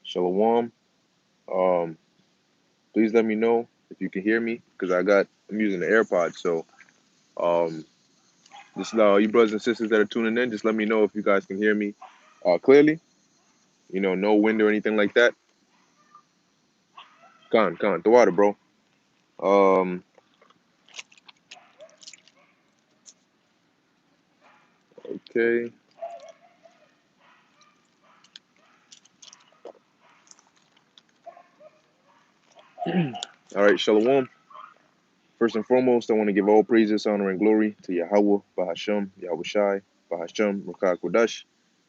Shalom. Um, please let me know if you can hear me because I'm using the AirPods. So um, just you brothers and sisters that are tuning in, just let me know if you guys can hear me clearly. No wind or anything like that. The water, bro. Um, okay. All right, Shalom. First and foremost, I want to give all praises, honor, and glory to Yahweh, Bahasham, Yahweh Shai, Bahasham, Rakah Kodash,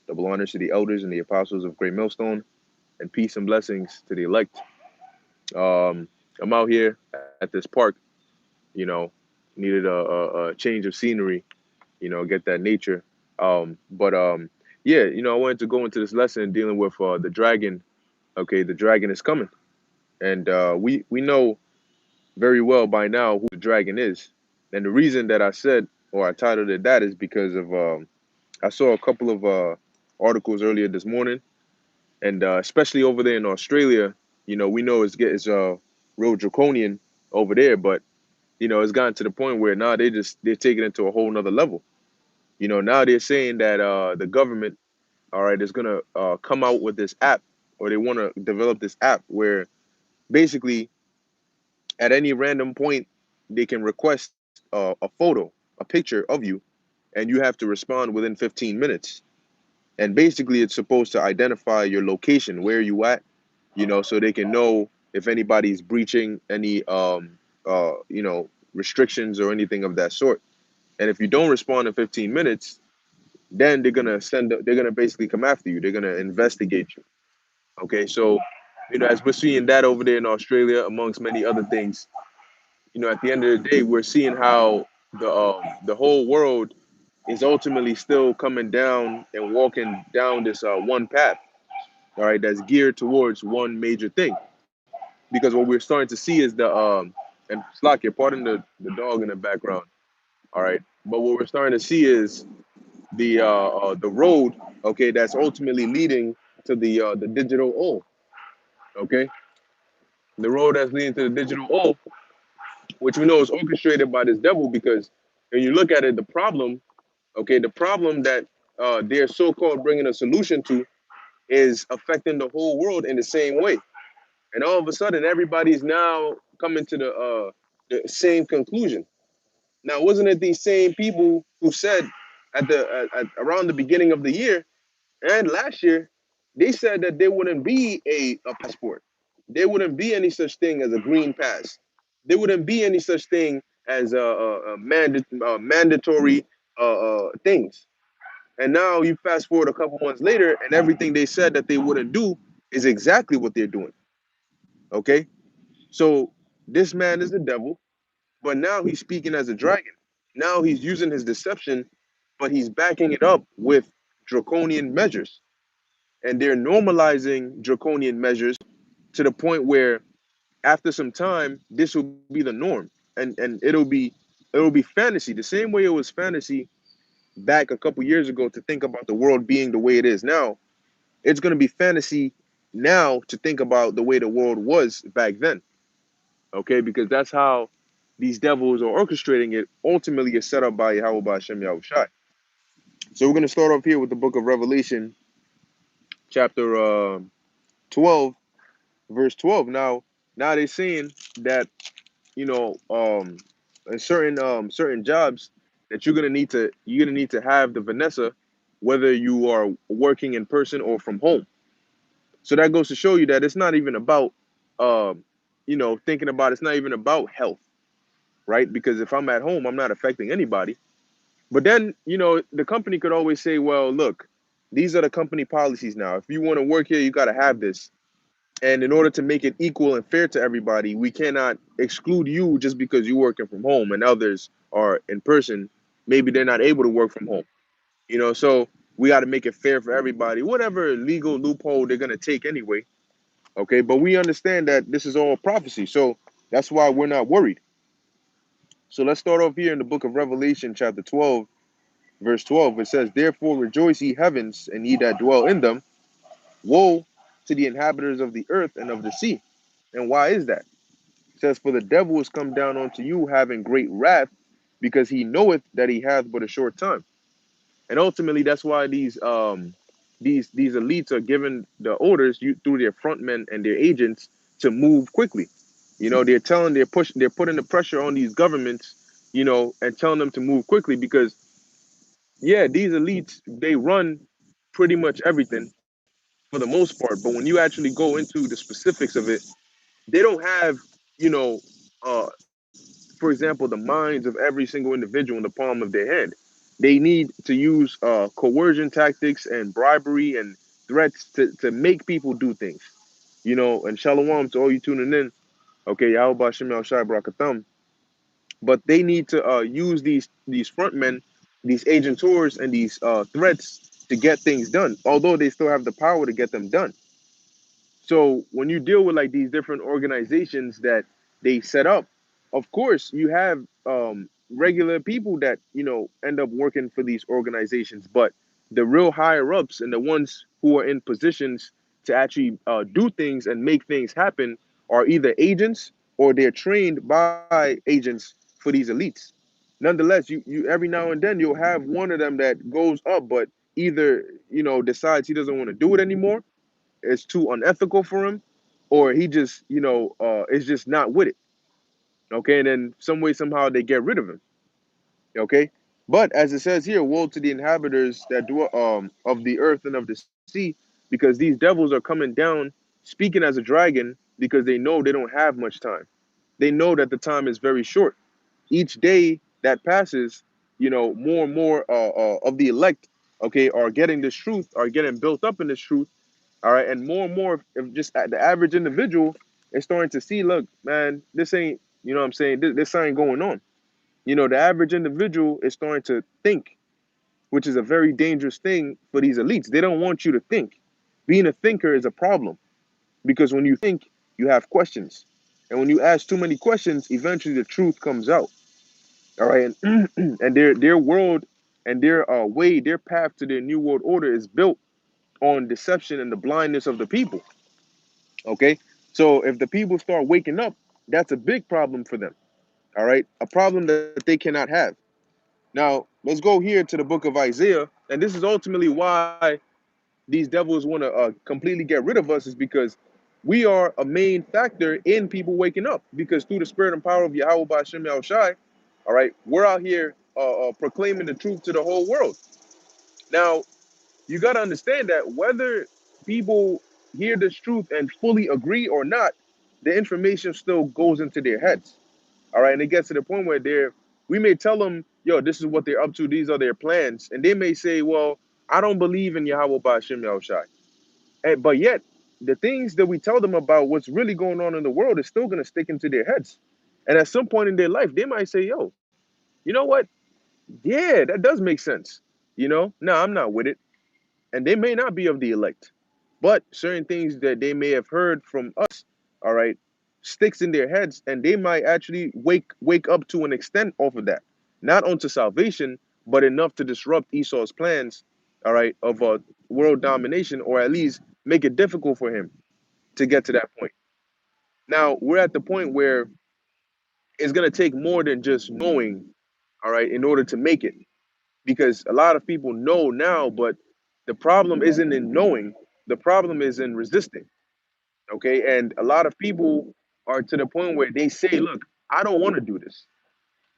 double honors to the elders and the apostles of Great Millstone, and peace and blessings to the elect. I'm out here at this park, you know, needed a change of scenery, get that nature. But yeah, I wanted to go into this lesson dealing with the dragon. Okay, the dragon is coming, and we know very well by now who the dragon is. And the reason that I said or I titled it that is because of I saw a couple of articles earlier this morning, and especially over there in Australia, we know it's real draconian over there, but it's gotten to the point where now they're taking it to a whole nother level. Now they're saying that the government, all right, is gonna come out with this app, or they want to develop this app where basically at any random point they can request a photo, a picture of you, and you have to respond within 15 minutes. And basically, it's supposed to identify your location, where you at, so they can know if anybody's breaching any restrictions or anything of that sort. And if you don't respond in 15 minutes, then they're gonna basically come after you. They're gonna investigate you. Okay, so as we're seeing that over there in Australia, amongst many other things, at the end of the day, we're seeing how the whole world is ultimately still coming down and walking down this one path. All right, that's geared towards one major thing. Because what we're starting to see is and Slack, you're pardon the dog in the background. All right, but what we're starting to see is the road, okay, that's ultimately leading to the digital O, okay, the road that's leading to the digital O, which we know is orchestrated by this devil. Because when you look at it, the problem, okay, the problem that they're so-called bringing a solution to is affecting the whole world in the same way, and all of a sudden everybody's now coming to the same conclusion. Now, wasn't it these same people who said around the beginning of the year and last year, they said that there wouldn't be a passport. There wouldn't be any such thing as a green pass. There wouldn't be any such thing as mandatory things. And now you fast forward a couple months later, and everything they said that they wouldn't do is exactly what they're doing. Okay, so this man is the devil, but now he's speaking as a dragon. Now he's using his deception, but he's backing it up with draconian measures, and they're normalizing draconian measures to the point where after some time this will be the norm, and it'll be fantasy the same way it was fantasy back a couple years ago to think about the world being the way it is now. It's going to be fantasy now to think about the way the world was back then. Okay, because that's how these devils are orchestrating it. Ultimately is set up by Yahweh Hashem Yahushai. So we're going to start off here with the book of Revelation, chapter 12, verse 12. Now they're saying that in certain jobs that you're gonna need to have the Vanessa, whether you are working in person or from home. So that goes to show you that it's not even about thinking about, it's not even about health, right? Because if I'm at home, I'm not affecting anybody. But then the company could always say, well, look, these are the company policies now. If you want to work here, you got to have this. And in order to make it equal and fair to everybody, we cannot exclude you just because you're working from home and others are in person. Maybe they're not able to work from home. So we got to make it fair for everybody, whatever legal loophole they're going to take anyway. Okay. But we understand that this is all prophecy. So that's why we're not worried. So let's start off here in the book of Revelation, chapter 12, verse 12, it says, "Therefore rejoice, ye heavens, and ye that dwell in them. Woe to the inhabitants of the earth and of the sea." And why is that? It says, "For the devil is come down unto you, having great wrath, because he knoweth that he hath but a short time." And ultimately, that's why these elites are given the orders through their frontmen and their agents to move quickly. They're putting the pressure on these governments, and telling them to move quickly because yeah, these elites, they run pretty much everything for the most part. But when you actually go into the specifics of it, they don't have, you know, uh, for example, the minds of every single individual in the palm of their hand. They need to use coercion tactics and bribery and threats to make people do things. And shalom to all you tuning in. Okay, Yahweh Shem Shai Barakatham. But they need to use these front men, these agentors, and these threats to get things done. Although they still have the power to get them done. So when you deal with like these different organizations that they set up, of course you have regular people that end up working for these organizations, but the real higher ups and the ones who are in positions to actually do things and make things happen are either agents or they're trained by agents for these elites. Nonetheless, you every now and then you'll have one of them that goes up, but either decides he doesn't want to do it anymore, it's too unethical for him, or he just, is just not with it. Okay, and then some way somehow they get rid of him. Okay, but as it says here, woe to the inhabitants that dwell of the earth and of the sea, because these devils are coming down, speaking as a dragon, because they know they don't have much time. They know that the time is very short. Each day that passes, more and more of the elect, okay, are getting this truth, are getting built up in this truth. All right. And more of just the average individual is starting to see, look, man, this ain't, what I'm saying, this ain't going on. The average individual is starting to think, which is a very dangerous thing for these elites. They don't want you to think. Being a thinker is a problem because when you think, you have questions. And when you ask too many questions, eventually the truth comes out. All right. And their world and their way, their path to their new world order is built on deception and the blindness of the people. Okay. So if the people start waking up, that's a big problem for them. All right. A problem that they cannot have. Now, let's go here to the book of Isaiah. And this is ultimately why these devils want to completely get rid of us, is because we are a main factor in people waking up. Because through the spirit and power of Yahweh Ba'Shem Yahushai, all right, we're out here proclaiming the truth to the whole world. Now, you got to understand that whether people hear this truth and fully agree or not, the information still goes into their heads. All right. And it gets to the point where we may tell them, yo, this is what they're up to. These are their plans. And they may say, well, I don't believe in Yahweh Ba'Shem Yahushai. But yet, the things that we tell them about what's really going on in the world is still going to stick into their heads. And at some point in their life, they might say, yo, you know what? Yeah, that does make sense. No, I'm not with it. And they may not be of the elect, but certain things that they may have heard from us, all right, sticks in their heads, and they might actually wake up to an extent off of that, not onto salvation, but enough to disrupt Esau's plans, all right, of world domination, or at least make it difficult for him to get to that point. Now we're at the point where it's gonna take more than just knowing, all right, in order to make it, because a lot of people know now, but the problem isn't in knowing. The problem is in resisting. Okay, and a lot of people are to the point where they say, "Look, I don't want to do this,"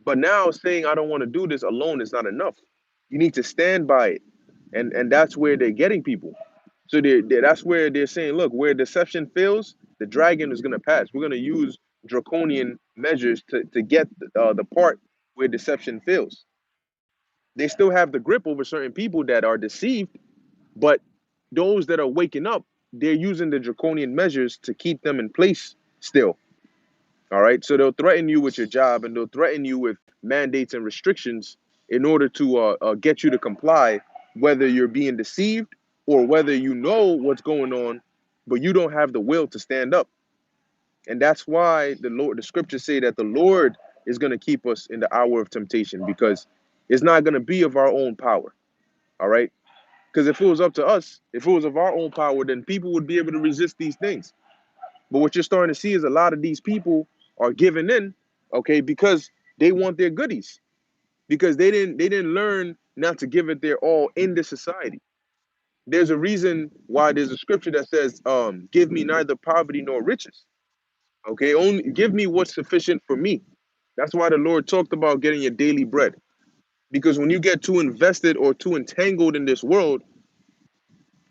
but now saying I don't want to do this alone is not enough. You need to stand by it, and that's where they're getting people. So that's where they're saying, "Look, where deception fails, the dragon is going to pass. We're going to use draconian measures to get the part where deception fails." They still have the grip over certain people that are deceived, but those that are waking up, they're using the draconian measures to keep them in place still. All right. So they'll threaten you with your job, and they'll threaten you with mandates and restrictions in order to get you to comply, whether you're being deceived or whether you know what's going on, but you don't have the will to stand up. And that's why the scriptures say that the Lord is going to keep us in the hour of temptation, because It's not going to be of our own power. All right. Because if it was up to us, if it was of our own power, then people would be able to resist these things. But what you're starting to see is a lot of these people are giving in, okay, because they want their goodies, because they didn't learn not to give it their all in this society. There's a reason why there's a scripture that says, "Give me neither poverty nor riches." Okay, only give me what's sufficient for me. That's why the Lord talked about getting your daily bread. Because when you get too invested or too entangled in this world,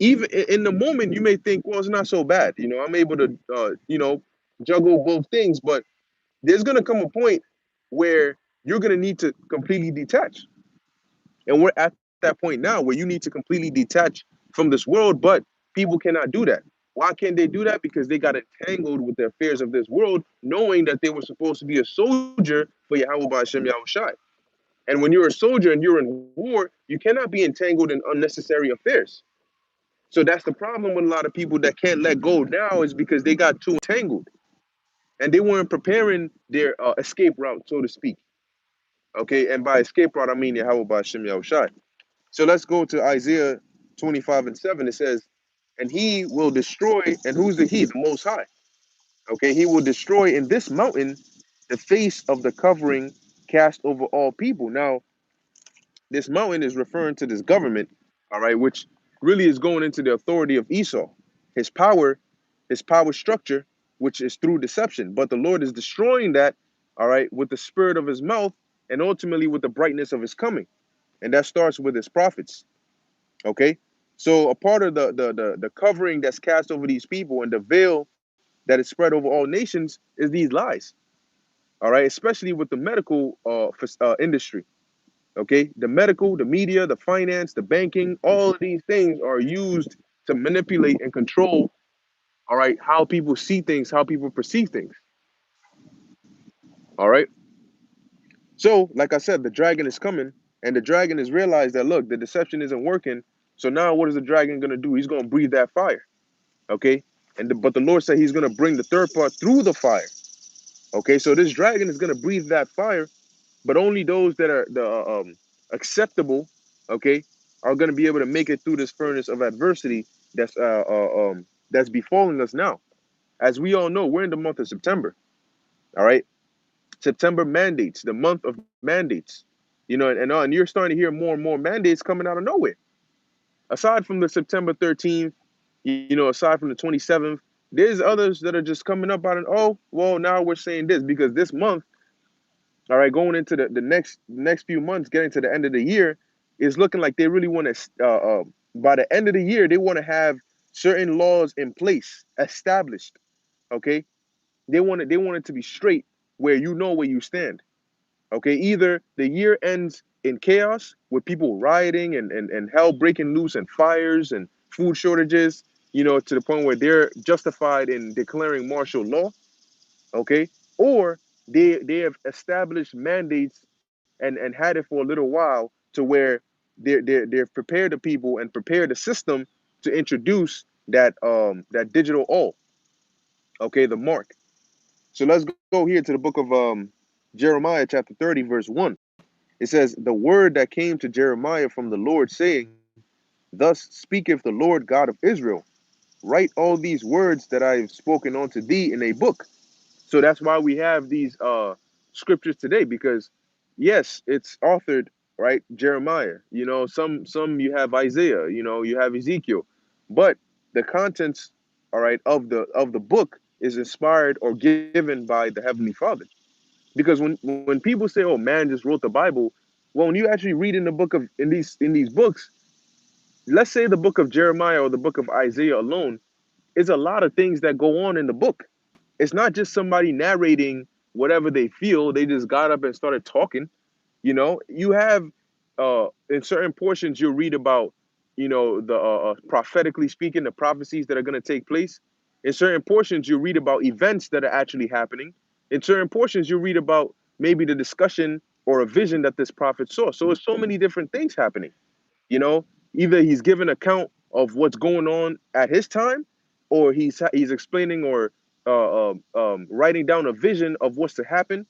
even in the moment, you may think, well, it's not so bad. I'm able to, juggle both things. But there's going to come a point where you're going to need to completely detach. And we're at that point now where you need to completely detach from this world, but people cannot do that. Why can't they do that? Because they got entangled with the affairs of this world, knowing that they were supposed to be a soldier for Yahweh Ba'Shem Yahushai. And when you're a soldier and you're in war, you cannot be entangled in unnecessary affairs. So that's the problem with a lot of people that can't let go now, is because they got too entangled and they weren't preparing their escape route, so to speak. Okay, and by escape route, I mean Yahweh Ba'Shem Yahushai. So let's go to Isaiah 25 and 7. It says, and he will destroy, and who's the he? The Most High. Okay, he will destroy in this mountain the face of the covering cast over all people. Now, this mountain is referring to this government, all right, which really is going into the authority of Esau, his power, his power structure, which is through deception. But the Lord is destroying that, all right, with the spirit of his mouth and ultimately with the brightness of his coming. And that starts with his prophets. Okay. So a part of the covering that's cast over these people and the veil that is spread over all nations is these lies. All right, especially with the medical industry. Okay, the medical, the media, the finance, the banking, all of these things are used to manipulate and control, all right, how people see things, how people perceive things. All right. So, like I said, the dragon is coming, and the dragon has realized that, look, the deception isn't working. So now what is the dragon going to do? He's going to breathe that fire. Okay. But the Lord said he's going to bring the third part through the fire. Okay. So this dragon is going to breathe that fire, but only those that are acceptable, okay, are going to be able to make it through this furnace of adversity that's befalling us now. As we all know, we're in the month of September. All right, September mandates, the month of mandates. And you're starting to hear more and more mandates coming out of nowhere. Aside from the September 13th, aside from the 27th, there's others that are just coming up out and, oh, well, now we're saying this because this month, all right, going into the next few months, getting to the end of the year, is looking like they really want to. By the end of the year, they want to have certain laws in place, established. Okay, they want it to be straight, where you know where you stand. Okay, either the year ends in chaos with people rioting and hell breaking loose and fires and food shortages, to the point where they're justified in declaring martial law. Okay, or they have established mandates and had it for a little while, to where they've prepared the people and prepared the system to introduce that digital all, okay, the mark. So let's go here to the book of Jeremiah chapter 30 verse 1. It says, the word that came to Jeremiah from the Lord, saying, thus speaketh the Lord God of Israel, write all these words that I have spoken unto thee in a book. So that's why we have these scriptures today, because yes, it's authored, right? Jeremiah, some you have Isaiah, you have Ezekiel, but the contents, all right, of the book is inspired or given by the Heavenly Father. Because when people say, oh, man just wrote the Bible, well, when you actually read in the book of in these books, let's say the book of Jeremiah or the book of Isaiah alone, is a lot of things that go on in the book. It's not just somebody narrating whatever they feel. They just got up and started talking. You have in certain portions you'll read about, the prophetically speaking, the prophecies that are going to take place. In certain portions you read about events that are actually happening. In certain portions you read about maybe the discussion or a vision that this prophet saw. So it's so many different things happening. You know, either he's giving account of what's going on at his time, or he's explaining or writing down a vision of what's to happen,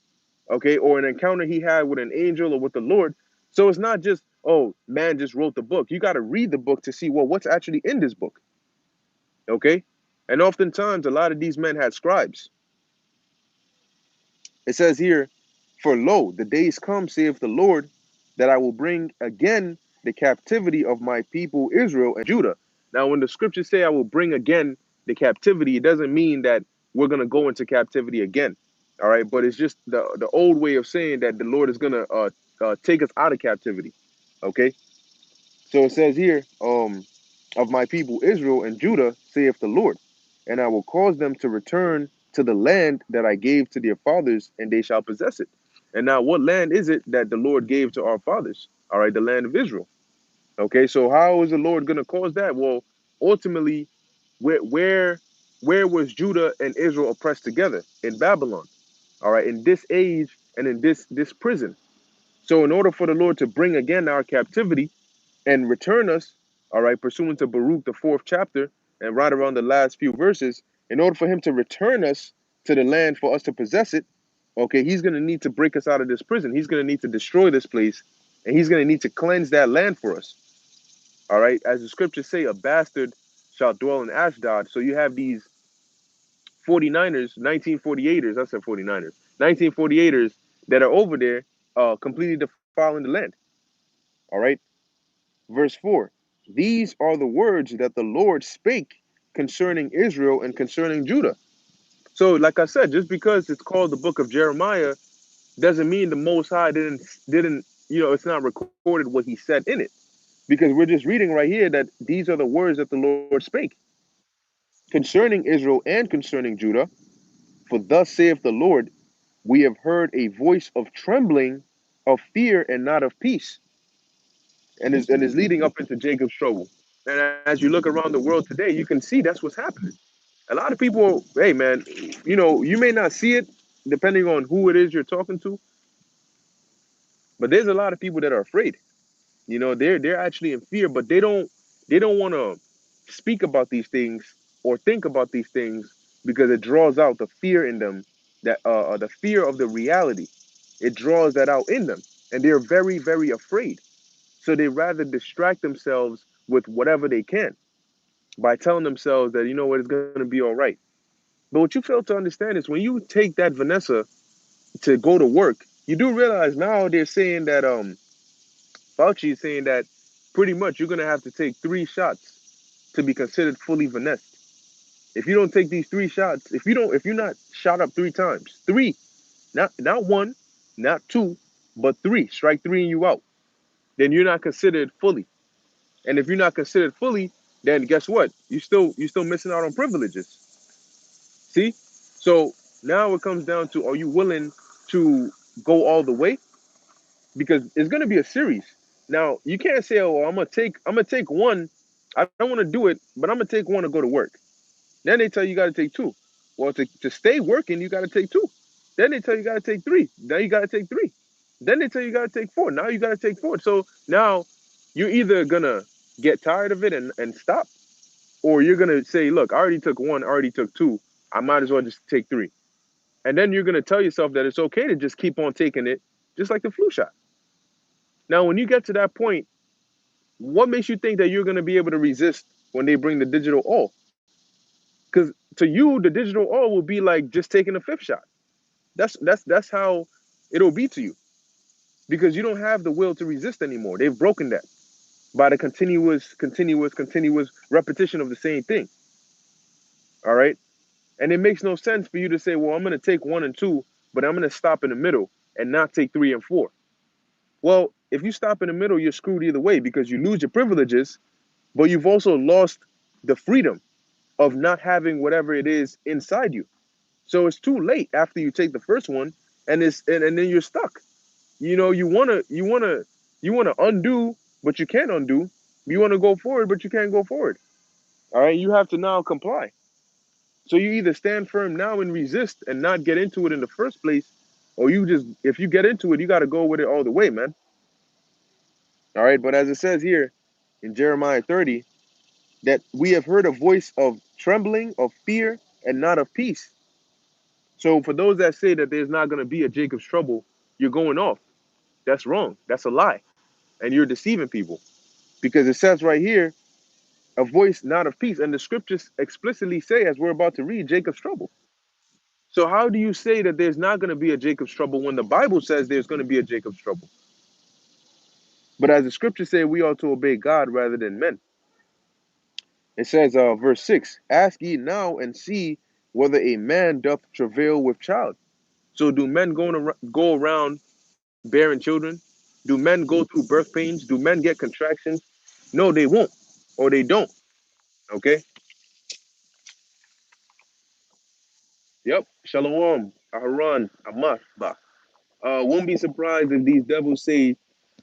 okay, or an encounter he had with an angel or with the Lord. So it's not just, oh, man just wrote the book. You got to read the book to see, well, what's actually in this book. Okay? And oftentimes, a lot of these men had scribes. It says here, for lo, the days come, saith the Lord, that I will bring again the captivity of my people Israel and Judah. Now, when the scriptures say I will bring again the captivity, it doesn't mean that we're going to go into captivity again. All right. But it's just the old way of saying that the Lord is going to take us out of captivity. Okay. So it says here, of my people Israel and Judah, saith the Lord, and I will cause them to return to the land that I gave to their fathers, and they shall possess it. And now, what land is it that the Lord gave to our fathers? All right, the land of Israel. Okay, so how is the Lord going to cause that? Well, ultimately, where where where was Judah and Israel oppressed together? In Babylon. All right, in this age and in this prison. So, in order for the Lord to bring again our captivity and return us, all right, pursuant to Baruch, the fourth chapter, and right around the last few verses, in order for him to return us to the land for us to possess it, okay, he's going to need to break us out of this prison. He's going to need to destroy this place, and he's going to need to cleanse that land for us, all right? As the scriptures say, a bastard shall dwell in Ashdod. So you have these 49ers, 1948ers, I said 49ers, 1948ers that are over there completely defiling the land, all right? Verse 4, these are the words that the Lord spake concerning Israel and concerning Judah. So, like I said, just because it's called the book of Jeremiah doesn't mean the Most High didn't it's not recorded what he said in it. Because we're just reading right here that these are the words that the Lord spake concerning Israel and concerning Judah. For thus saith the Lord, we have heard a voice of trembling, of fear, and not of peace. And is leading up into Jacob's trouble. And as you look around the world today, you can see that's what's happening. A lot of people, hey man, you may not see it depending on who it is you're talking to, but there's a lot of people that are afraid. They're actually in fear, but they don't want to speak about these things or think about these things because it draws out the fear in them, that the fear of the reality. It draws that out in them, and they're very, very afraid. So they rather distract themselves with whatever they can by telling themselves that, you know what, it's going to be all right. But what you fail to understand is when you take that Vanessa to go to work, you do realize now they're saying that Fauci is saying that pretty much you're going to have to take 3 shots to be considered fully Vanessa. If you don't take these 3 shots, if you're not shot up 3 times, three, not one, not two, but three, strike three and you out, then you're not considered fully. And if you're not considered fully, then guess what? You still missing out on privileges. See? So now it comes down to, are you willing to go all the way? Because it's gonna be a series. Now you can't say, oh, I'm gonna take one. I don't want to do it, but I'm gonna take one to go to work. Then they tell you got to take two. Well, to stay working, you got to take two. Then they tell you got to take three. Now you got to take three. Then they tell you got to take four. Now you got to take four. So now you're either gonna get tired of it and stop, or you're gonna say, look, I already took one, I already took two. I might as well just take three. And then you're gonna tell yourself that it's okay to just keep on taking it, just like the flu shot. Now, when you get to that point, what makes you think that you're gonna be able to resist when they bring the digital all? Because to you, the digital all will be like just taking a fifth shot. That's how it'll be to you, because you don't have the will to resist anymore. They've broken that by the continuous repetition of the same thing. All right, and it makes no sense for you to say, well, I'm going to take one and two, but I'm going to stop in the middle and not take three and four. Well, if you stop in the middle, you're screwed either way, because you lose your privileges, but you've also lost the freedom of not having whatever it is inside you. So it's too late after you take the first one, and then you're stuck. You wanna undo, but you can't undo. You wanna go forward, but you can't go forward. All right, you have to now comply. So you either stand firm now and resist and not get into it in the first place, or if you get into it, you got to go with it all the way, man. All right, but as it says here in Jeremiah 30, that we have heard a voice of trembling, of fear, and not of peace. So for those that say that there's not going to be a Jacob's trouble, you're going off. That's wrong. That's a lie. and you're deceiving people. Because it says right here, a voice not of peace. And the scriptures explicitly say, as we're about to read, Jacob's trouble. So how do you say that there's not going to be a Jacob's trouble when the Bible says there's going to be a Jacob's trouble? But as the scriptures say, we ought to obey God rather than men. It says, verse 6, ask ye now and see whether a man doth travail with child. So do men go around bearing children? Do men go through birth pains? Do men get contractions? No, they won't, or they don't. Okay. Yep. Shalom, Aharon, Amashba. Won't be surprised if these devils say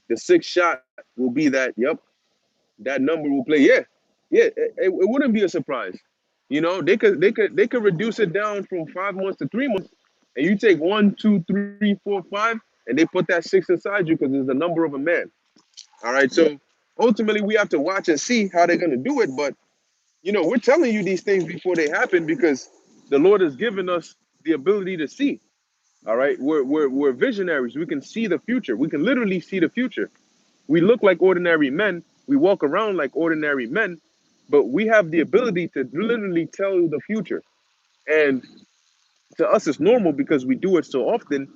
the sixth shot will be that. Yep, that number will play. Yeah, yeah. It wouldn't be a surprise. You know, they could reduce it down from 5 months to 3 months, and you take 1, 2, 3, 4, 5, and they put that six inside you because it's the number of a man. All right. So ultimately, we have to watch and see how they're gonna do it. But we're telling you these things before they happen because the Lord has given us the ability to see. All right, we're visionaries. We can see the future. We can literally see the future. We look like ordinary men. We walk around like ordinary men, but we have the ability to literally tell you the future. And to us, it's normal because we do it so often.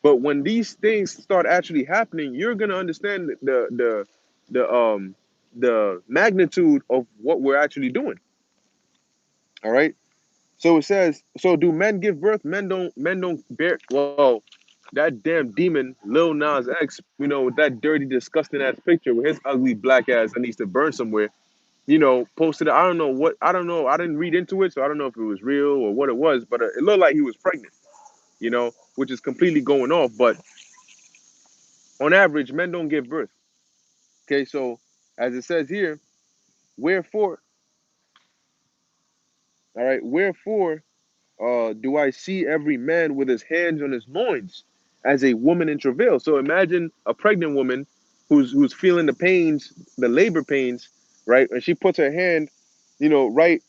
But when these things start actually happening, you're gonna understand the magnitude of what we're actually doing. All right. So it says, so do men give birth? Men don't bear. Well, that damn demon, Lil Nas X, with that dirty, disgusting ass picture with his ugly black ass that needs to burn somewhere, posted it. I don't know what, I don't know. I didn't read into it, so I don't know if it was real or what it was, but it looked like he was pregnant, which is completely going off. But on average, men don't give birth. Okay, so as it says here, wherefore, all right, wherefore do I see every man with his hands on his loins as a woman in travail? So imagine a pregnant woman who's feeling the pains, the labor pains, right? And she puts her hand, right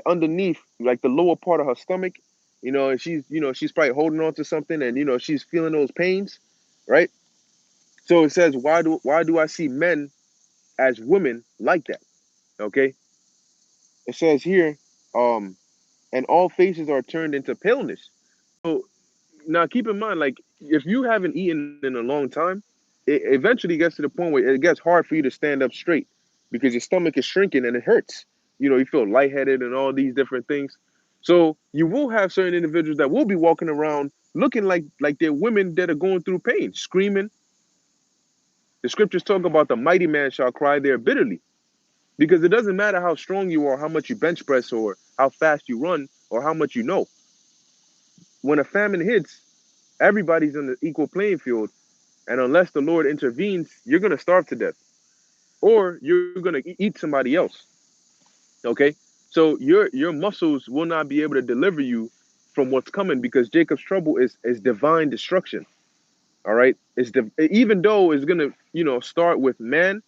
underneath, like the lower part of her stomach, and she's probably holding on to something, and she's feeling those pains, right? So it says, why do I see men as women like that? Okay, it says here, um, and all faces are turned into paleness. So now, keep in mind, like if you haven't eaten in a long time, it eventually gets to the point where it gets hard for you to stand up straight because your stomach is shrinking and it hurts. You feel lightheaded and all these different things. So you will have certain individuals that will be walking around looking like they're women that are going through pain, screaming. The scriptures talk about the mighty man shall cry there bitterly because it doesn't matter how strong you are, how much you bench press, or how fast you run, or how much you know. When a famine hits, everybody's on the equal playing field. And unless the Lord intervenes, you're going to starve to death or you're going to eat somebody else. Okay. So your muscles will not be able to deliver you from what's coming because Jacob's trouble is divine destruction. All right. Even though it's going to, start with man,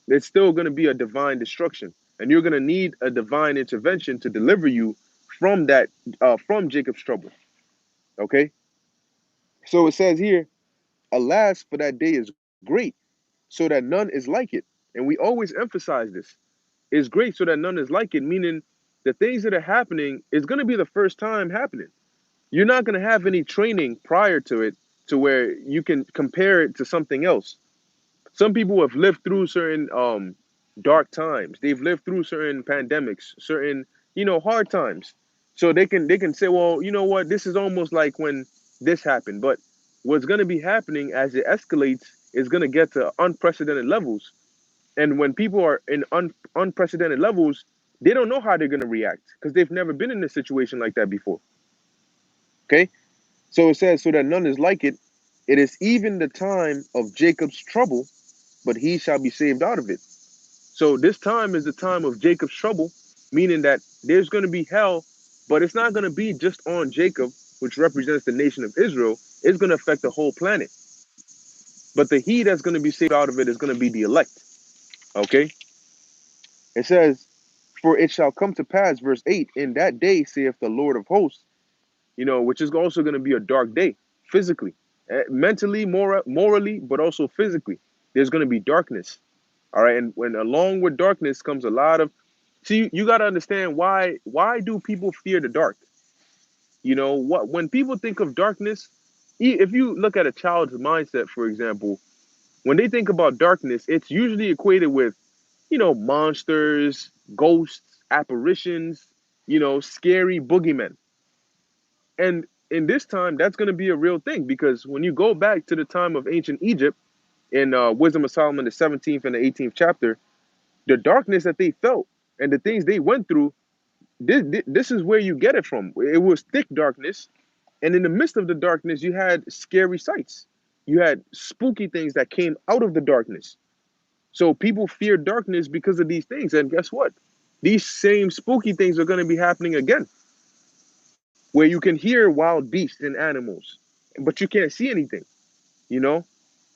it's still going to be a divine destruction. And you're going to need a divine intervention to deliver you from that, from Jacob's trouble. Okay. So it says here, alas, for that day is great, so that none is like it. And we always emphasize this. It's great so that none is like it, meaning the things that are happening is going to be the first time happening. You're not going to have any training prior to it to where you can compare it to something else. Some people have lived through certain dark times. They've lived through certain pandemics, certain, hard times. So they can say, well, you know what, this is almost like when this happened. But what's going to be happening as it escalates is going to get to unprecedented levels. And when people are in unprecedented levels, they don't know how they're going to react because they've never been in a situation like that before. Okay. So it says, so that none is like it. It is even the time of Jacob's trouble, but he shall be saved out of it. So this time is the time of Jacob's trouble, meaning that there's going to be hell, but it's not going to be just on Jacob, which represents the nation of Israel. It's going to affect the whole planet. But the he that's going to be saved out of it is going to be the elect. Okay? It says, for it shall come to pass, verse 8, in that day saith the Lord of hosts, which is also going to be a dark day, physically, mentally, morally, but also physically. There's going to be darkness. All right. And when along with darkness comes a lot of, see, you got to understand why do people fear the dark? You know, when people think of darkness, if you look at a child's mindset, for example, when they think about darkness, it's usually equated with, monsters, ghosts, apparitions, scary boogeymen. And in this time, that's going to be a real thing because when you go back to the time of ancient Egypt in Wisdom of Solomon, the 17th and the 18th chapter, the darkness that they felt and the things they went through, this is where you get it from. It was thick darkness. And in the midst of the darkness, you had scary sights. You had spooky things that came out of the darkness. So people fear darkness because of these things. And guess what? These same spooky things are going to be happening again, where you can hear wild beasts and animals, but you can't see anything, you know?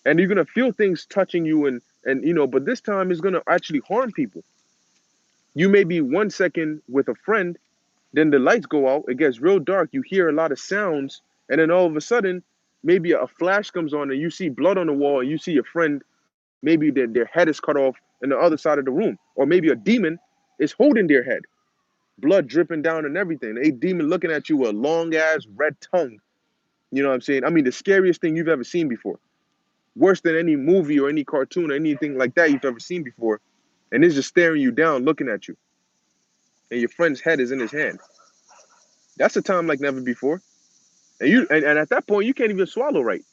And you're going to feel things touching you but this time it's going to actually harm people. You may be 1 second with a friend, then the lights go out, it gets real dark, you hear a lot of sounds, and then all of a sudden, maybe a flash comes on and you see blood on the wall and you see your friend, maybe their head is cut off in the other side of the room. Or maybe a demon is holding their head, blood dripping down and everything. A demon looking at you with a long ass red tongue. You know what I'm saying? I mean, the scariest thing you've ever seen before. Worse than any movie or any cartoon or anything like that you've ever seen before. And it's just staring you down, looking at you. And your friend's head is in his hand. That's a time like never before. And at that point, you can't even swallow right.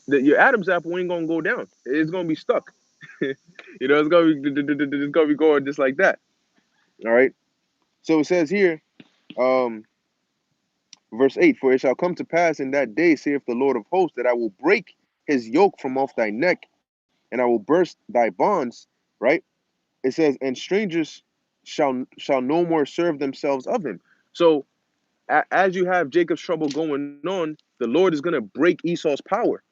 Your Adam's apple ain't gonna go down. It's gonna be stuck. It's gonna be going just like that. All right. So it says here, um, verse 8, for it shall come to pass in that day, saith the Lord of hosts, that I will break his yoke from off thy neck, and I will burst thy bonds. Right. It says, and strangers shall no more serve themselves of him. So as you have Jacob's trouble going on, the Lord is going to break Esau's power,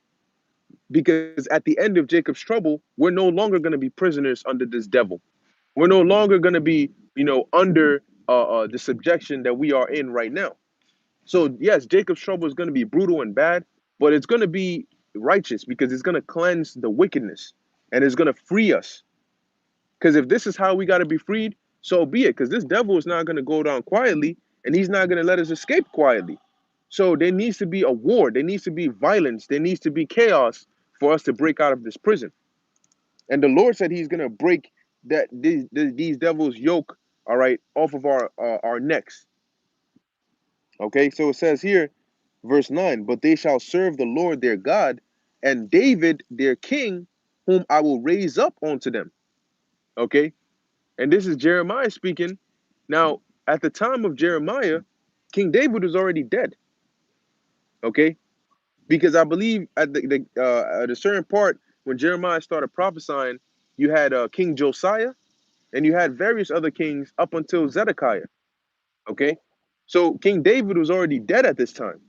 because at the end of Jacob's trouble, we're no longer going to be prisoners under this devil. We're no longer going to be, under the subjection that we are in right now. So yes, Jacob's trouble is going to be brutal and bad, but it's going to be righteous because it's going to cleanse the wickedness and it's going to free us. Because if this is how we got to be freed, so be it. Because this devil is not going to go down quietly, and he's not going to let us escape quietly. So there needs to be a war. There needs to be violence. There needs to be chaos for us to break out of this prison. And the Lord said He's going to break these devils' yoke, all right, off of our necks. Okay, so it says here, verse 9, but they shall serve the Lord their God, and David their king, whom I will raise up unto them. Okay, and this is Jeremiah speaking. Now, at the time of Jeremiah, King David was already dead. Okay, because I believe at a certain part when Jeremiah started prophesying, you had King Josiah and you had various other kings up until Zedekiah. Okay, so King David was already dead at this time.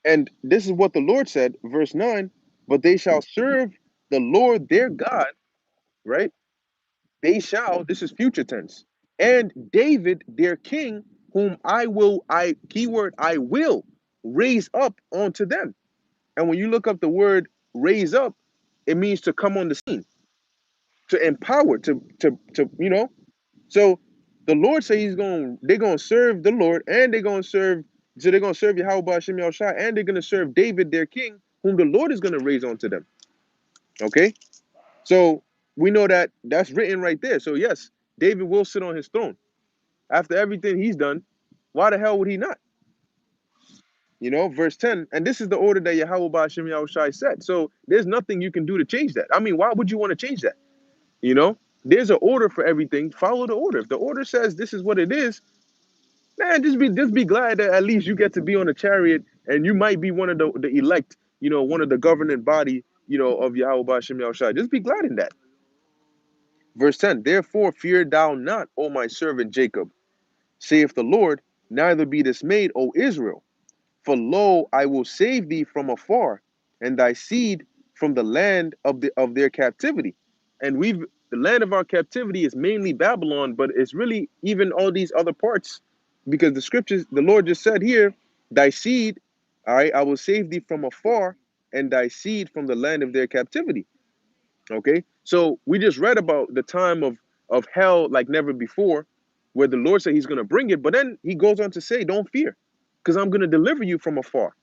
And this is what the Lord said, verse 9, but they shall serve the Lord their God, right? They shall, this is future tense, and David their king, whom I will raise up onto them. And when you look up the word raise up, it means to come on the scene, to empower, to. So the Lord say they're gonna serve the Lord, and they're gonna serve Yahweh Hashem Yahushua, and they're gonna serve David their king, whom the Lord is gonna raise onto them. Okay, so we know that that's written right there. So yes, David will sit on his throne after everything he's done. Why the hell would he not? Verse 10, and this is the order that Yahweh Hashem Yahushua said. So there's nothing you can do to change that. I mean, why would you want to change that? There's an order for everything. Follow the order. If the order says this is what it is, man, just be glad that at least you get to be on a chariot and you might be one of the elect, one of the governing body, of Yahweh Hashem Yahushua. Just be glad in that. Verse 10, therefore fear thou not, O my servant Jacob, saith the Lord, neither be dismayed, O Israel. For lo, I will save thee from afar, and thy seed from the land of their captivity. And the land of our captivity is mainly Babylon, but it's really even all these other parts, because the Lord just said here, thy seed, all right, I will save thee from afar, and thy seed from the land of their captivity. Okay, so we just read about the time of hell like never before, where the Lord said He's going to bring it, but then He goes on to say, "Don't fear, because I'm going to deliver you from afar."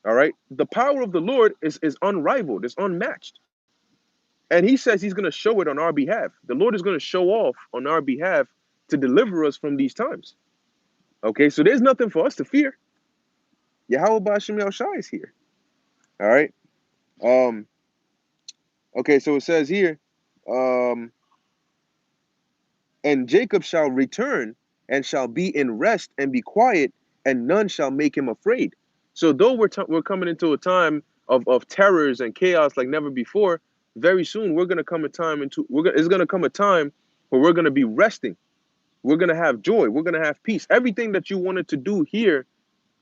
All right, the power of the Lord is unrivaled, it's unmatched, and He says He's going to show it on our behalf. The Lord is going to show off on our behalf to deliver us from these times. Okay, so there's nothing for us to fear. Yahweh Ba'ashem Yahushua is here. All right. Um. Okay, so it says here, um, and Jacob shall return and shall be in rest and be quiet, and none shall make him afraid. So though we're coming into a time of terrors and chaos like never before, very soon we're gonna come a time into it's gonna come a time where we're gonna be resting. We're gonna have joy. We're gonna have peace. Everything that you wanted to do here,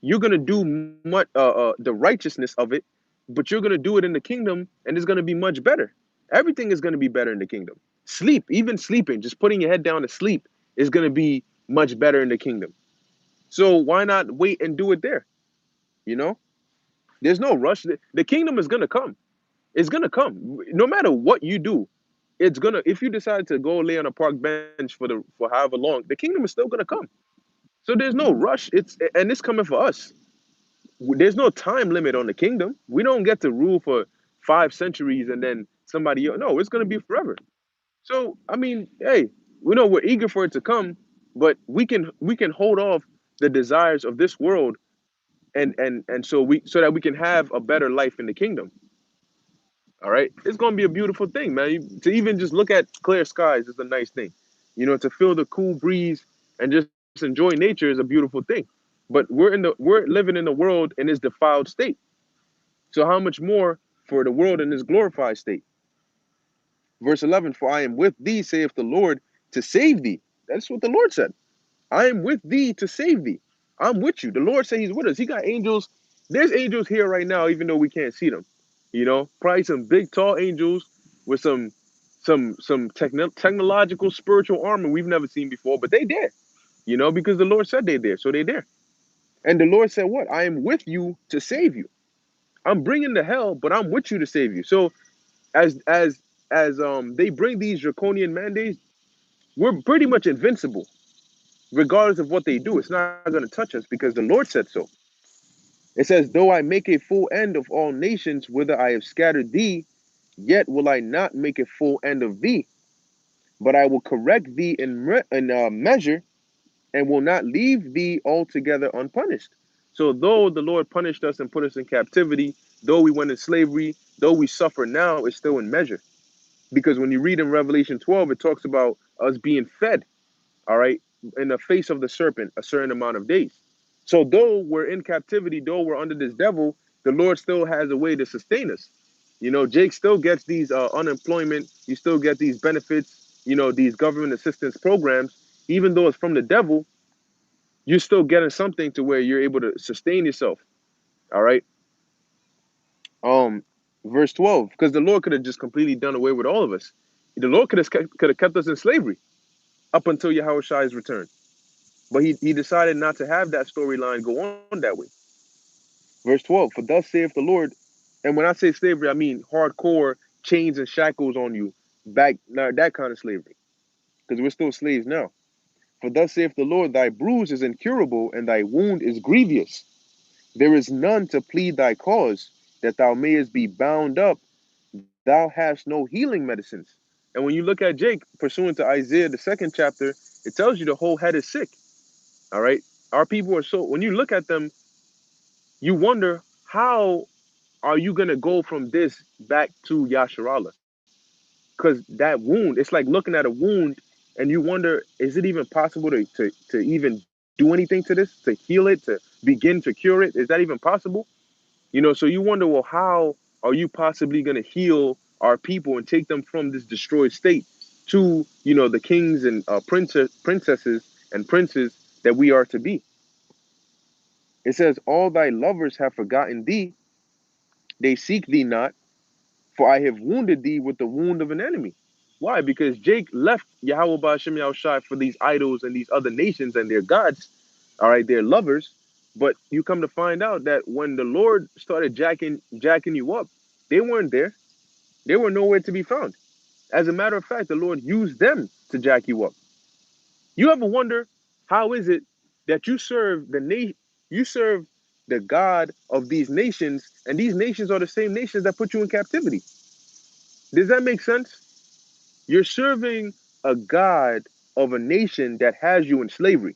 you're gonna do much the righteousness of it, but you're gonna do it in the kingdom, and it's gonna be much better. Everything is gonna be better in the kingdom. Sleep, even sleeping, just putting your head down to sleep is gonna be much better in the kingdom. So why not wait and do it there? You know, there's no rush. The kingdom is gonna come. It's gonna come. No matter what you do, it's gonna. If you decide to go lay on a park bench for however long, the kingdom is still gonna come. So there's no rush. It's coming for us. There's no time limit on the kingdom. We don't get to rule for 5 centuries and then somebody else. No, it's going to be forever. So I mean, hey, we know we're eager for it to come, but we can hold off the desires of this world and so that we can have a better life in the kingdom. All right, it's going to be a beautiful thing, man. To even just look at clear skies is a nice thing. To feel the cool breeze and just enjoy nature is a beautiful thing. But we're living in the world in its defiled state. So how much more for the world in its glorified state? Verse 11, for I am with thee, saith the Lord, to save thee. That's what the Lord said. I am with thee to save thee. I'm with you. The Lord said He's with us. He got angels. There's angels here right now, even though we can't see them. Probably some big, tall angels with some technological, spiritual armor we've never seen before, but they there. Because the Lord said they there, so they there. And the Lord said, "What? I am with you to save you. I'm bringing the hell, but I'm with you to save you." So as they bring these draconian mandates, we're pretty much invincible, regardless of what they do. It's not going to touch us because the Lord said so. It says, "Though I make a full end of all nations, whither I have scattered thee, yet will I not make a full end of thee, but I will correct thee in measure, and will not leave thee altogether unpunished." So, though the Lord punished us and put us in captivity, though we went in slavery, though we suffer now, it's still in measure. Because when you read in Revelation 12, it talks about us being fed, all right, in the face of the serpent a certain amount of days. So though we're in captivity, though we're under this devil, the Lord still has a way to sustain us. Jake still gets these unemployment. You still get these benefits, these government assistance programs. Even though it's from the devil, you're still getting something to where you're able to sustain yourself. All right. Um, Verse 12, because the Lord could have just completely done away with all of us. The Lord could have kept us in slavery up until Yahushua's return. But he decided not to have that storyline go on that way. Verse 12, for thus saith the Lord, and when I say slavery, I mean hardcore chains and shackles on you, back, not that kind of slavery, because we're still slaves now. For thus saith the Lord, thy bruise is incurable, and thy wound is grievous. There is none to plead thy cause, that thou mayest be bound up. Thou hast no healing medicines. And when you look at Jake, pursuant to Isaiah, the second chapter, it tells you the whole head is sick. All right. Our people are so, when you look at them, you wonder, how are you going to go from this back to Yasharallah? Because that wound, it's like looking at a wound and you wonder, is it even possible to even do anything to this, to heal it, to begin to cure it? Is that even possible? So you wonder, well, how are you possibly going to heal our people and take them from this destroyed state to, the kings and princesses and princes that we are to be? It says, all thy lovers have forgotten thee. They seek thee not, for I have wounded thee with the wound of an enemy. Why? Because Jake left Yahweh Ba'ashem Yahushai for these idols and these other nations and their gods, all right, their lovers. But you come to find out that when the Lord started jacking you up, they weren't there. They were nowhere to be found. As a matter of fact, the Lord used them to jack you up. You ever wonder how is it that you serve the God of these nations, and these nations are the same nations that put you in captivity? Does that make sense? You're serving a God of a nation that has you in slavery.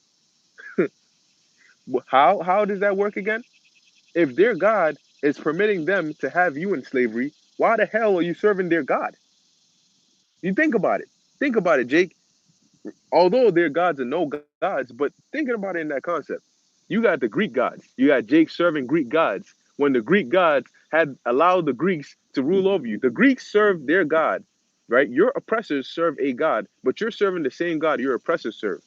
How does that work again? If their God is permitting them to have you in slavery, why the hell are you serving their God? You think about it. Think about it, Jake. Although their gods are no gods, but thinking about it in that concept, you got the Greek gods. You got Jake serving Greek gods when the Greek gods had allowed the Greeks to rule over you. The Greeks served their God, right? Your oppressors serve a God, but you're serving the same God your oppressors serve.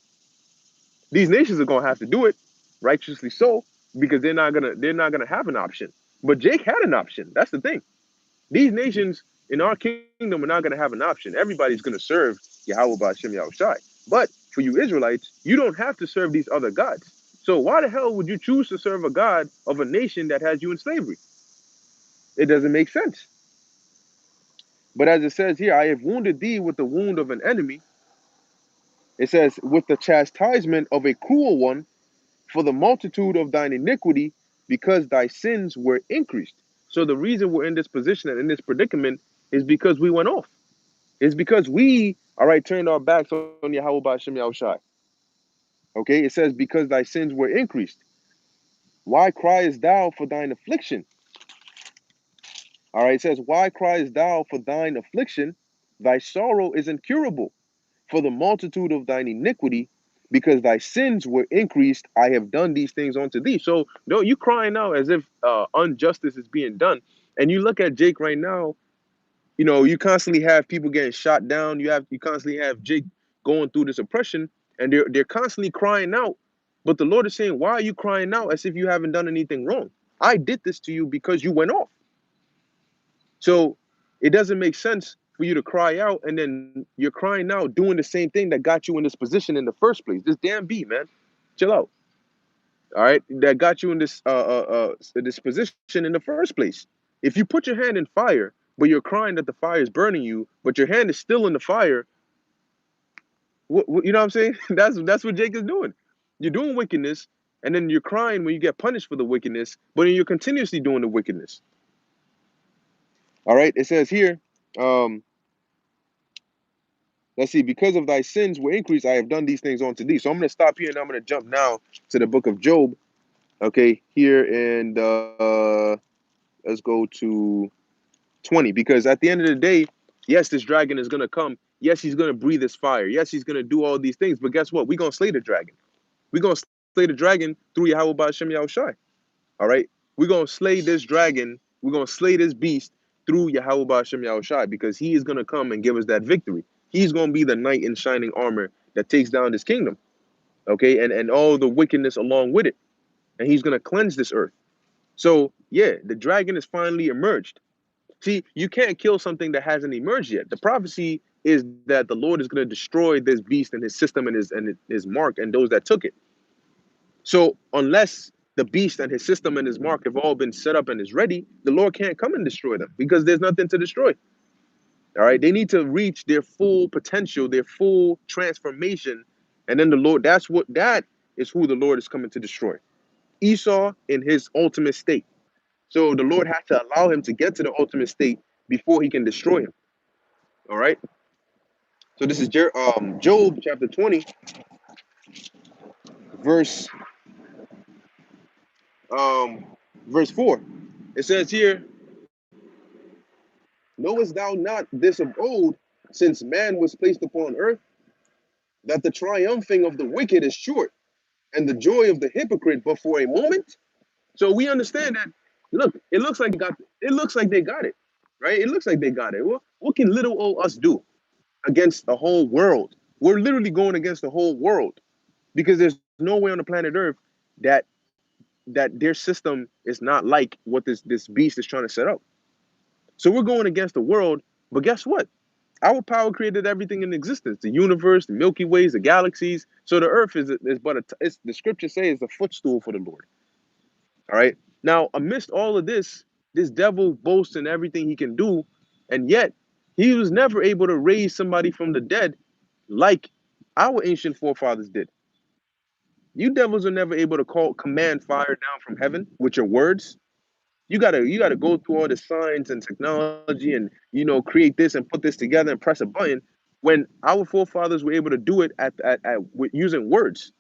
These nations are gonna have to do it, righteously so, because they're not gonna have an option. But Jake had an option. That's the thing. These nations in our kingdom are not going to have an option. Everybody's going to serve Yahweh Ba'ashem Yahushai. But for you Israelites, you don't have to serve these other gods. So why the hell would you choose to serve a God of a nation that has you in slavery? It doesn't make sense. But as it says here, I have wounded thee with the wound of an enemy. It says, with the chastisement of a cruel one, for the multitude of thine iniquity, because thy sins were increased. So the reason we're in this position and in this predicament is because we went off. It's because we, all right, turned our backs on Yahweh Ba'ashem Yahushai. Okay, it says, because thy sins were increased. Why criest thou for thine affliction? All right, it says, why criest thou for thine affliction? Thy sorrow is incurable for the multitude of thine iniquity, because thy sins were increased. I have done these things unto thee. So, no, you crying out as if injustice is being done. And you look at Jake right now, you constantly have people getting shot down. You constantly have Jake going through this oppression, and they're constantly crying out. But the Lord is saying, why are you crying out as if you haven't done anything wrong? I did this to you because you went off. So it doesn't make sense for you to cry out and then you're crying out doing the same thing that got you in this position in the first place. This damn beat, man. Chill out. All right, that got you in this position in the first place. If you put your hand in fire, but you're crying that the fire is burning you, but your hand is still in the fire, you know what I'm saying? That's what Jake is doing. You're doing wickedness, and then you're crying when you get punished for the wickedness, but then you're continuously doing the wickedness. All right, it says here, um, let's see, because of thy sins were increased, I have done these things unto thee. So I'm going to stop here and I'm going to jump now to the book of Job. Okay, here and let's go to 20, because at the end of the day, yes, this dragon is going to come. Yes, he's going to breathe his fire. Yes, he's going to do all these things. But guess what? We're going to slay the dragon. We're going to slay the dragon through Yahweh Ba'ashem Yahushai. All right? We're going to slay this dragon. We're going to slay this beast through Yahweh Ba'ashem Yahushai, because he is going to come and give us that victory. He's going to be the knight in shining armor that takes down this kingdom. Okay? And all the wickedness along with it. And he's going to cleanse this earth. So, yeah, the dragon has finally emerged. See, you can't kill something that hasn't emerged yet. The prophecy is that the Lord is going to destroy this beast and his system and his mark and those that took it. So unless the beast and his system and his mark have all been set up and is ready, the Lord can't come and destroy them because there's nothing to destroy. All right, they need to reach their full potential, their full transformation, and then the Lord. That is who the Lord is coming to destroy. Esau in his ultimate state. So the Lord has to allow him to get to the ultimate state before he can destroy him. All right. So this is Job chapter 20, verse um, verse 4. It says here, knowest thou not this of old, since man was placed upon earth, that the triumphing of the wicked is short, and the joy of the hypocrite but for a moment? So we understand that. Look, it looks like they got it, right? It looks like they got it. What can little old us do against the whole world? We're literally going against the whole world because there's no way on the planet Earth that their system is not like what this beast is trying to set up. So we're going against the world, but guess what? Our power created everything in existence: the universe, the Milky Ways, the galaxies. So the Earth is but it's, the scriptures say is a footstool for the Lord. All right. Now, amidst all of this, this devil boasts in everything he can do. And yet, he was never able to raise somebody from the dead like our ancient forefathers did. You devils are never able to command fire down from heaven with your words. You gotta go through all the science and technology and create this and put this together and press a button when our forefathers were able to do it with using words,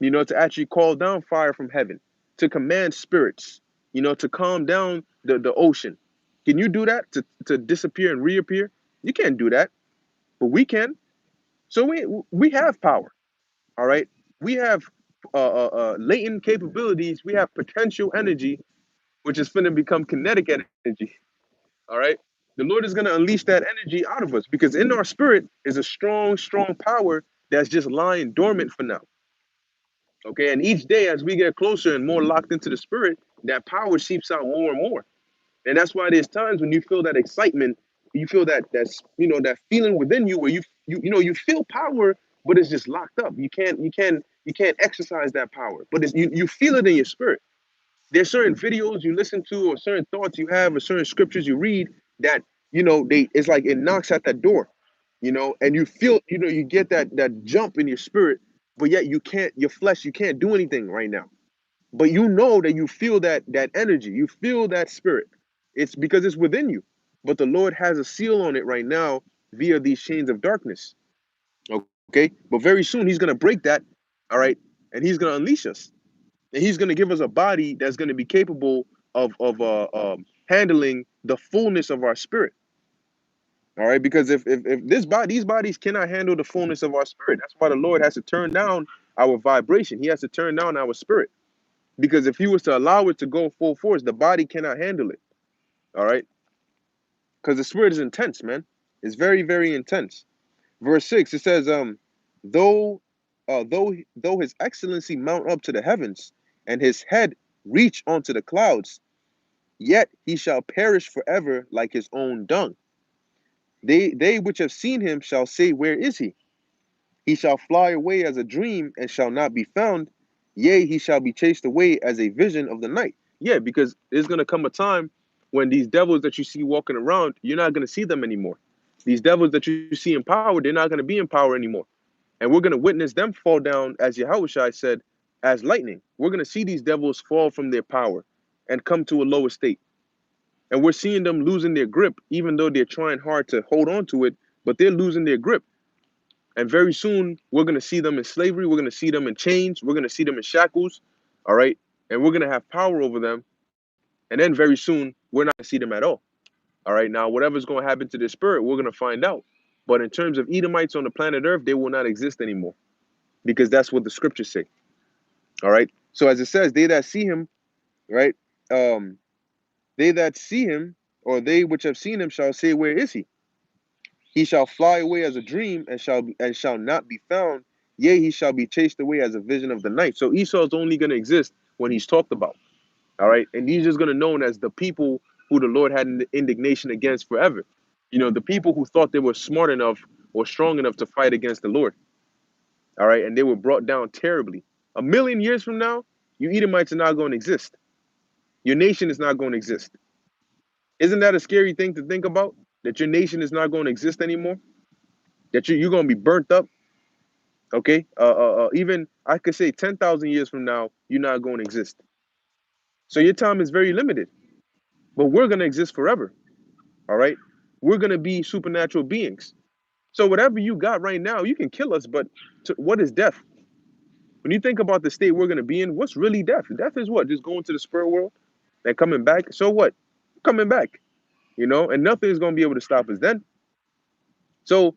to actually call down fire from heaven, to command spirits, to calm down the ocean. Can you do that to disappear and reappear? You can't do that, but we can. So we have power. All right, we have latent capabilities. We have potential energy, which is going to become kinetic energy. All right, the Lord is going to unleash that energy out of us because in our spirit is a strong, strong power that's just lying dormant for now. Okay, and each day as we get closer and more locked into the spirit, that power seeps out more and more. And that's why there's times when you feel that excitement, you feel that feeling within you where you feel power, but it's just locked up. You can't exercise that power, but you feel it in your spirit. There's certain videos you listen to, or certain thoughts you have, or certain scriptures you read that it's like it knocks at that door, and you feel, you get that jump in your spirit, but yet your flesh, you can't do anything right now. But you know that you feel that energy, you feel that spirit. It's because it's within you. But the Lord has a seal on it right now via these chains of darkness. Okay, but very soon He's gonna break that. All right, and He's gonna unleash us, and He's gonna give us a body that's gonna be capable of handling the fullness of our spirit. All right, because if these bodies cannot handle the fullness of our spirit, that's why the Lord has to turn down our vibration. He has to turn down our spirit. Because if he was to allow it to go full force, the body cannot handle it. All right. Because the spirit is intense, man. It's very, very intense. Verse 6, it says, though though his excellency mount up to the heavens, and his head reach onto the clouds, yet he shall perish forever like his own dung. They which have seen him shall say, where is he? He shall fly away as a dream and shall not be found. Yea, he shall be chased away as a vision of the night. Yeah, because there's going to come a time when these devils that you see walking around, you're not going to see them anymore. These devils that you see in power, they're not going to be in power anymore. And we're going to witness them fall down, as Yahushua said, as lightning. We're going to see these devils fall from their power and come to a lower state. And we're seeing them losing their grip, even though they're trying hard to hold on to it, but they're losing their grip. And very soon, we're going to see them in slavery. We're going to see them in chains. We're going to see them in shackles. All right. And we're going to have power over them. And then very soon, we're not going to see them at all. All right. Now, whatever's going to happen to their spirit, we're going to find out. But in terms of Edomites on the planet Earth, they will not exist anymore because that's what the scriptures say. All right. So as it says, they that see him, right? They that see him, or they which have seen him, shall say, where is he? He shall fly away as a dream and shall not be found. Yea, he shall be chased away as a vision of the night. So Esau is only going to exist when he's talked about. All right. And he's just going to be known as the people who the Lord had an indignation against forever. The people who thought they were smart enough or strong enough to fight against the Lord. All right. And they were brought down terribly. 1,000,000 years from now, you Edomites are not going to exist. Your nation is not going to exist. Isn't that a scary thing to think about? That your nation is not going to exist anymore? That you're going to be burnt up? Okay, even I could say 10,000 years from now, you're not going to exist. So your time is very limited, but we're going to exist forever. All right, we're going to be supernatural beings. So whatever you got right now, you can kill us, but what is death? When you think about the state we're going to be in, what's really death? Death is what? Just going to the spirit world and coming back. So what? Coming back, and nothing is going to be able to stop us then. So,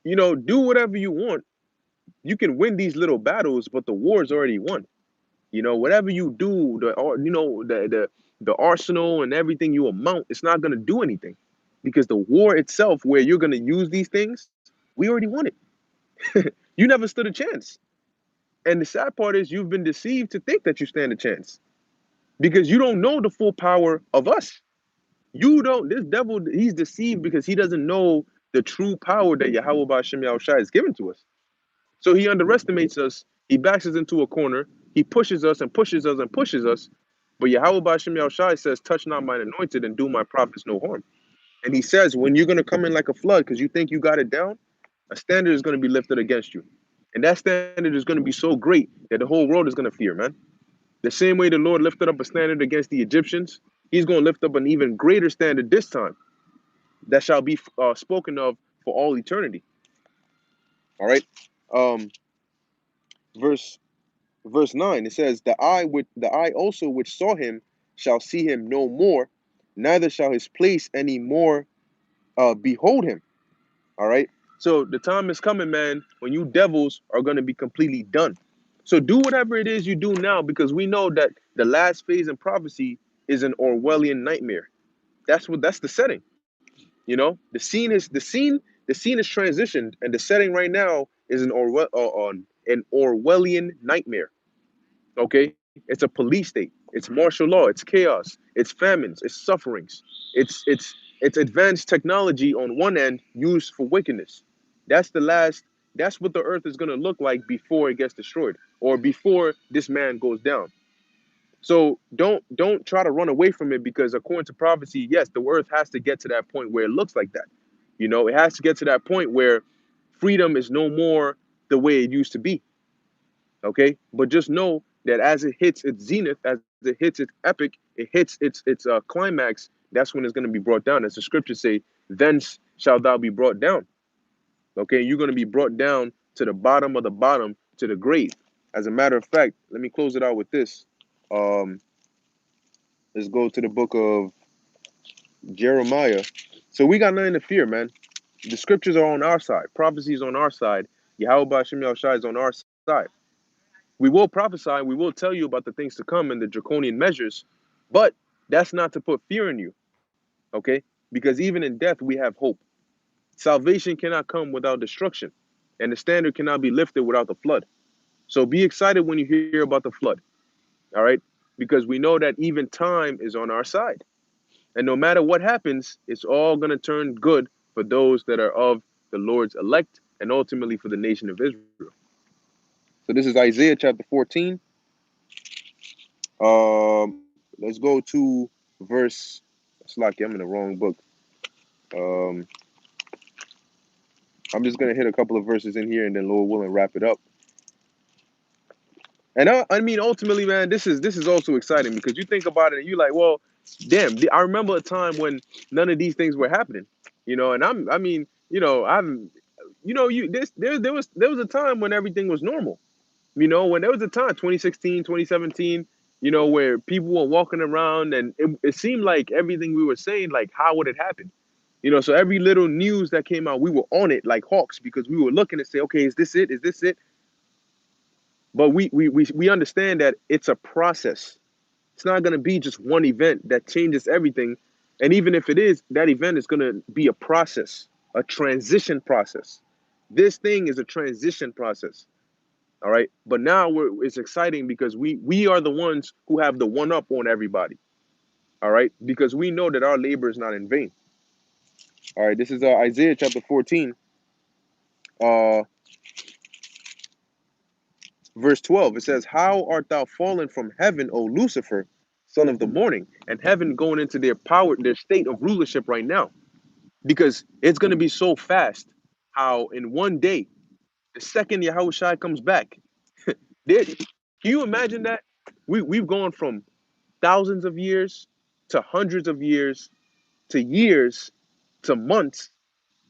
do whatever you want. You can win these little battles, but the war's already won. Whatever you do, the arsenal and everything you amount, it's not gonna do anything, because the war itself, where you're gonna use these things, we already won it. You never stood a chance. And the sad part is you've been deceived to think that you stand a chance, because you don't know the full power of us. You don't. This devil, he's deceived because he doesn't know the true power that Yahweh Ba'ashem Yahushua has given to us. So he underestimates us. He backs us into a corner. He pushes us and pushes us and pushes us. But Yahweh Ba'ashem Yahushua says, touch not mine anointed and do my prophets no harm. And he says, when you're going to come in like a flood because you think you got it down, a standard is going to be lifted against you. And that standard is going to be so great that the whole world is going to fear, man. The same way the Lord lifted up a standard against the Egyptians, he's going to lift up an even greater standard this time that shall be spoken of for all eternity. All right. Um, verse verse 9, it says, the eye also which saw him shall see him no more, neither shall his place any more behold him. All right. So the time is coming, man, when you devils are going to be completely done. So do whatever it is you do now, because we know that the last phase in prophecy is an Orwellian nightmare. That's the setting. You know, the scene is transitioned, and the setting right now is an Orwellian nightmare. Okay, it's a police state. It's martial law. It's chaos. It's famines. It's sufferings. It's advanced technology on one end used for wickedness. That's the last. That's what the earth is gonna look like before it gets destroyed, or before this man goes down. So don't try to run away from it, because according to prophecy, yes, the earth has to get to that point where it looks like that. You know, it has to get to that point where freedom is no more the way it used to be. Okay, but just know that as it hits its zenith, as it hits its epic, it hits its climax. That's when it's going to be brought down, as the scriptures say. Thence shall thou be brought down. Okay, you're going to be brought down to the bottom of the bottom, to the grave. As a matter of fact, let me close it out with this. Um, let's go to the book of Jeremiah. So we got nothing to fear, man. The scriptures are on our side. Prophecy is on our side. Yahweh Ba'ashem Yahushua is on our side. We will prophesy, we will tell you about the things to come and the draconian measures, but that's not to put fear in you, okay? Because even in death, we have hope. Salvation cannot come without destruction, and the standard cannot be lifted without the flood. So be excited when you hear about the flood, all right? Because we know that even time is on our side. And no matter what happens, it's all going to turn good for those that are of the Lord's elect, and ultimately for the nation of Israel. So this is Isaiah chapter 14. Let's go to verse. It's like I'm in the wrong book. Um, I'm just gonna hit a couple of verses in here, and then Lord willing, wrap it up. And I mean, ultimately, man, this is also exciting, because you think about it and you're like, well, damn, I remember a time when none of these things were happening, you know. And I mean, you know, there was a time when everything was normal. You know, when there was a time, 2016, 2017, you know, where people were walking around, and it seemed like everything we were saying, like, how would it happen? You know, so every little news that came out, we were on it like hawks, because we were looking to say, okay, is this it? Is this it? But we understand that it's a process. It's not going to be just one event that changes everything. And even if it is, that event is going to be a process, a transition process. This thing is a transition process. All right. But now it's exciting, because we are the ones who have the one up on everybody. All right. Because we know that our labor is not in vain. All right. This is Isaiah chapter 14, uh, verse 12. It says, how art thou fallen from heaven, O Lucifer, son of the morning? And heaven going into their power, their state of rulership right now. Because it's going to be so fast how in one day, the second Yahushua comes back, can you imagine that? We've gone from thousands of years to hundreds of years to months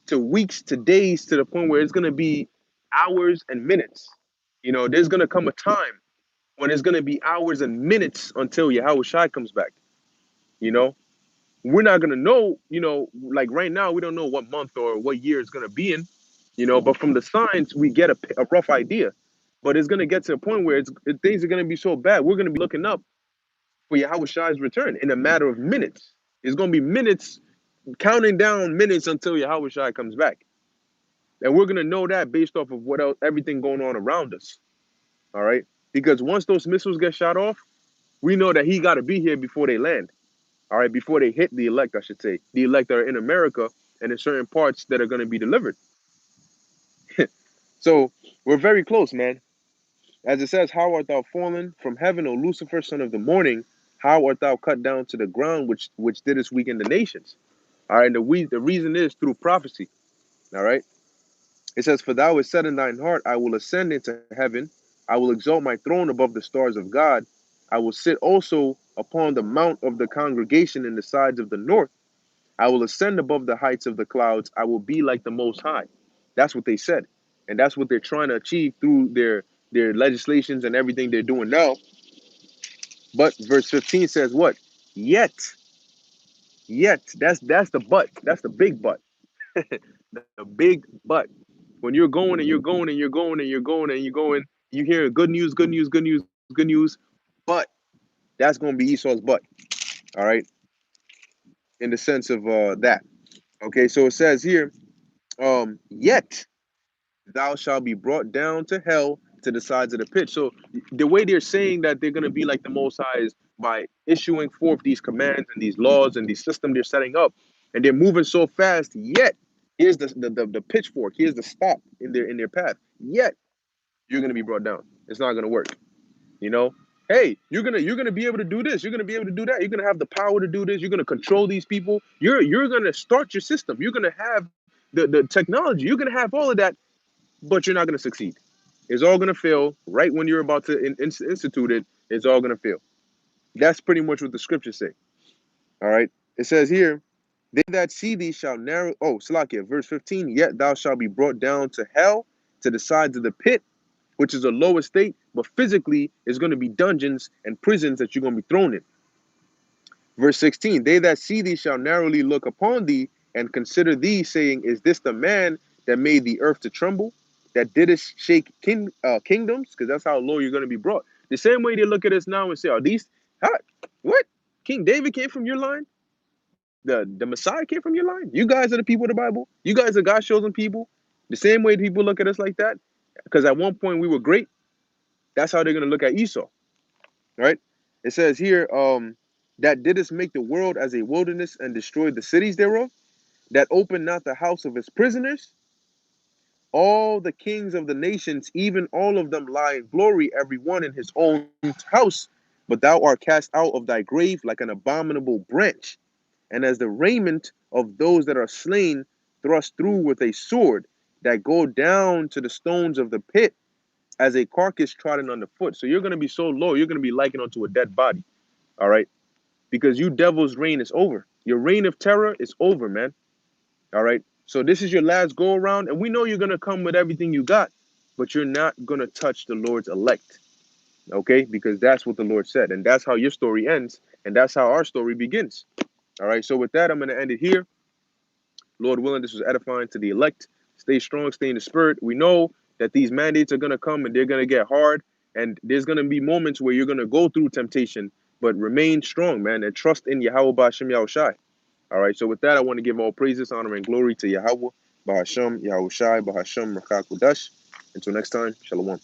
to weeks to days, to the point where it's going to be hours and minutes. You know, there's going to come a time when it's going to be hours and minutes until Yahweh Shai comes back. You know, we're not going to know, you know, like right now, we don't know what month or what year it's going to be in, you know, but from the signs, we get a rough idea. But it's going to get to a point where things are going to be so bad, we're going to be looking up for Yahweh Shai's return in a matter of minutes. It's going to be minutes, counting down minutes until Yahweh Shai comes back. And we're going to know that based off of what else, everything going on around us. All right. Because once those missiles get shot off, we know that he got to be here before they land. All right. Before they hit the elect, I should say. The elect that are in America and in certain parts that are going to be delivered. So we're very close, man. As it says, how art thou fallen from heaven, O Lucifer, son of the morning? How art thou cut down to the ground, which didst weaken the nations? All right, and the reason is through prophecy. All right. It says, "For thou hast said in thine heart, I will ascend into heaven. I will exalt my throne above the stars of God. I will sit also upon the mount of the congregation in the sides of the north. I will ascend above the heights of the clouds. I will be like the Most High." That's what they said. And that's what they're trying to achieve through their legislations and everything they're doing now. But verse 15 says what? Yet, yet. That's the but. That's the big but. The big but. When you're going and you're going and you're going and you're going and you're going, you hear good news, good news, good news, good news. But that's going to be Esau's butt. All right. In the sense of that. Okay. So it says here, yet thou shalt be brought down to hell to the sides of the pit. So the way they're saying that they're going to be like the Most High is by issuing forth these commands and these laws and these systems they're setting up, and they're moving so fast. Yet here's the pitchfork. Here's the stop in their path. Yet you're going to be brought down. It's not going to work. You know. Hey, you're gonna be able to do this. You're gonna be able to do that. You're gonna have the power to do this. You're gonna control these people. You're gonna start your system. You're gonna have the technology. You're gonna have all of that, but you're not going to succeed. It's all going to fail right when you're about to institute it. It's all going to fail. That's pretty much what the scriptures say. All right. It says here, they that see thee shall narrow. Oh, Salakia, verse 15. Yet thou shalt be brought down to hell, to the sides of the pit, which is a lower state, but physically is going to be dungeons and prisons that you're going to be thrown in. Verse 16. They that see thee shall narrowly look upon thee and consider thee, saying, is this the man that made the earth to tremble, that didst shake kingdoms? Because that's how low you're going to be brought. The same way they look at us now and say, are these, how, what? King David came from your line? The Messiah came from your line? You guys are the people of the Bible? You guys are God's chosen people? The same way people look at us like that? Because at one point we were great. That's how they're going to look at Esau, right? It says here, that didst make the world as a wilderness and destroyed the cities thereof, that opened not the house of his prisoners. All the kings of the nations, even all of them, lie in glory, every one in his own house. But thou art cast out of thy grave like an abominable branch, and as the raiment of those that are slain, thrust through with a sword, that go down to the stones of the pit, as a carcass trodden underfoot. So you're going to be so low, you're going to be likened unto a dead body. All right. Because you devil's reign is over. Your reign of terror is over, man. All right. So this is your last go around, and we know you're gonna come with everything you got, but you're not gonna touch the Lord's elect. Okay, because that's what the Lord said, and that's how your story ends, and that's how our story begins. All right. So with that, I'm gonna end it here. Lord willing, this was edifying to the elect. Stay strong, stay in the spirit. We know that these mandates are gonna come and they're gonna get hard, and there's gonna be moments where you're gonna go through temptation, but remain strong, man, and trust in Yahweh Ba'Shem Yahushai. All right, so with that, I want to give all praises, honor, and glory to Yahweh, Bahasham, Yahushai, Bahasham, Rakak Wadash. Until next time, Shalom.